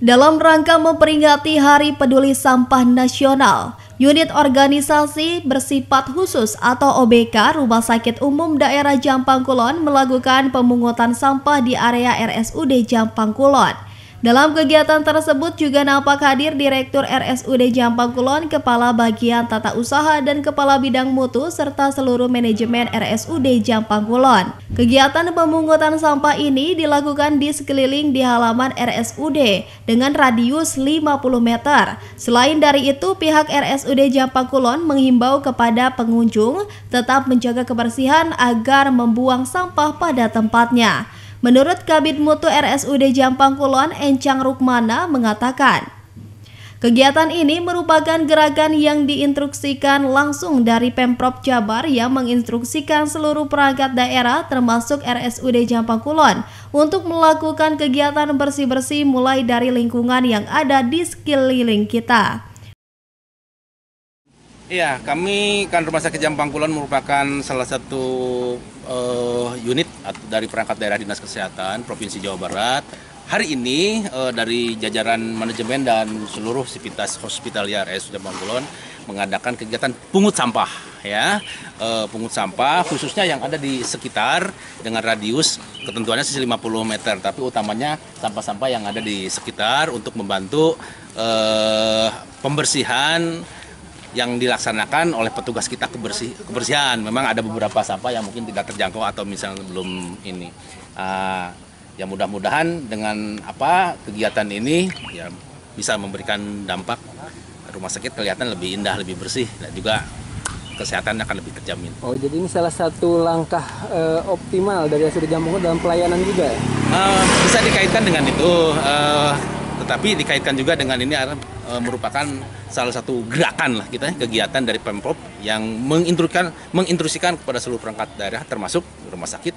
Dalam rangka memperingati Hari Peduli Sampah Nasional, Unit Organisasi Bersifat Khusus atau OBK Rumah Sakit Umum Daerah Jampang Kulon melakukan pemungutan sampah di area RSUD Jampang Kulon. Dalam kegiatan tersebut juga nampak hadir Direktur RSUD Jampang Kulon, Kepala Bagian Tata Usaha dan Kepala Bidang Mutu serta seluruh manajemen RSUD Jampang Kulon. Kegiatan pemungutan sampah ini dilakukan di sekeliling di halaman RSUD dengan radius 50 meter. Selain dari itu, pihak RSUD Jampang Kulon menghimbau kepada pengunjung tetap menjaga kebersihan agar membuang sampah pada tempatnya. Menurut Kabid Mutu RSUD Jampang Kulon, Encang Rukmana mengatakan, kegiatan ini merupakan gerakan yang diinstruksikan langsung dari Pemprov Jabar yang menginstruksikan seluruh perangkat daerah termasuk RSUD Jampang Kulon untuk melakukan kegiatan bersih-bersih mulai dari lingkungan yang ada di sekeliling kita. Iya, kami kan Rumah Sakit Jampang Kulon merupakan salah satu unit dari perangkat daerah Dinas Kesehatan Provinsi Jawa Barat. Hari ini dari jajaran manajemen dan seluruh sivitas hospitalier RSUD Jampang Kulon mengadakan kegiatan pungut sampah, ya, pungut sampah khususnya yang ada di sekitar dengan radius ketentuannya 50 meter, tapi utamanya sampah-sampah yang ada di sekitar untuk membantu pembersihan yang dilaksanakan oleh petugas kita kebersihan. Memang ada beberapa sampah yang mungkin tidak terjangkau atau misalnya belum ini. Ya mudah-mudahan dengan kegiatan ini ya bisa memberikan dampak rumah sakit kelihatan lebih indah, lebih bersih, dan juga kesehatannya akan lebih terjamin. Oh, jadi ini salah satu langkah optimal dari RSUD Jampang Kulon dalam pelayanan juga ya? Bisa dikaitkan dengan itu. Tetapi dikaitkan juga dengan ini merupakan salah satu gerakan lah kita, kegiatan dari Pemprov yang menginstruksikan kepada seluruh perangkat daerah termasuk rumah sakit.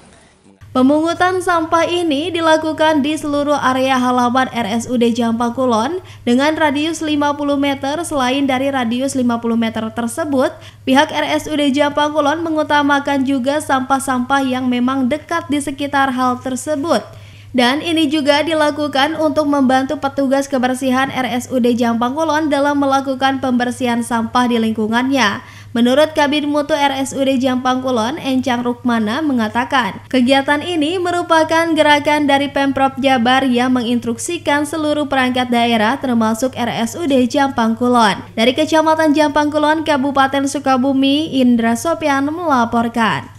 Pemungutan sampah ini dilakukan di seluruh area halaman RSUD Jampang Kulon dengan radius 50 meter. Selain dari radius 50 meter tersebut, pihak RSUD Jampang Kulon mengutamakan juga sampah-sampah yang memang dekat di sekitar hal tersebut. Dan ini juga dilakukan untuk membantu petugas kebersihan RSUD Jampang Kulon dalam melakukan pembersihan sampah di lingkungannya. Menurut Kabid Mutu RSUD Jampang Kulon, Encang Rukmana mengatakan, kegiatan ini merupakan gerakan dari Pemprov Jabar yang menginstruksikan seluruh perangkat daerah termasuk RSUD Jampang Kulon. Dari Kecamatan Jampang Kulon, Kabupaten Sukabumi, Indra Sopyan melaporkan.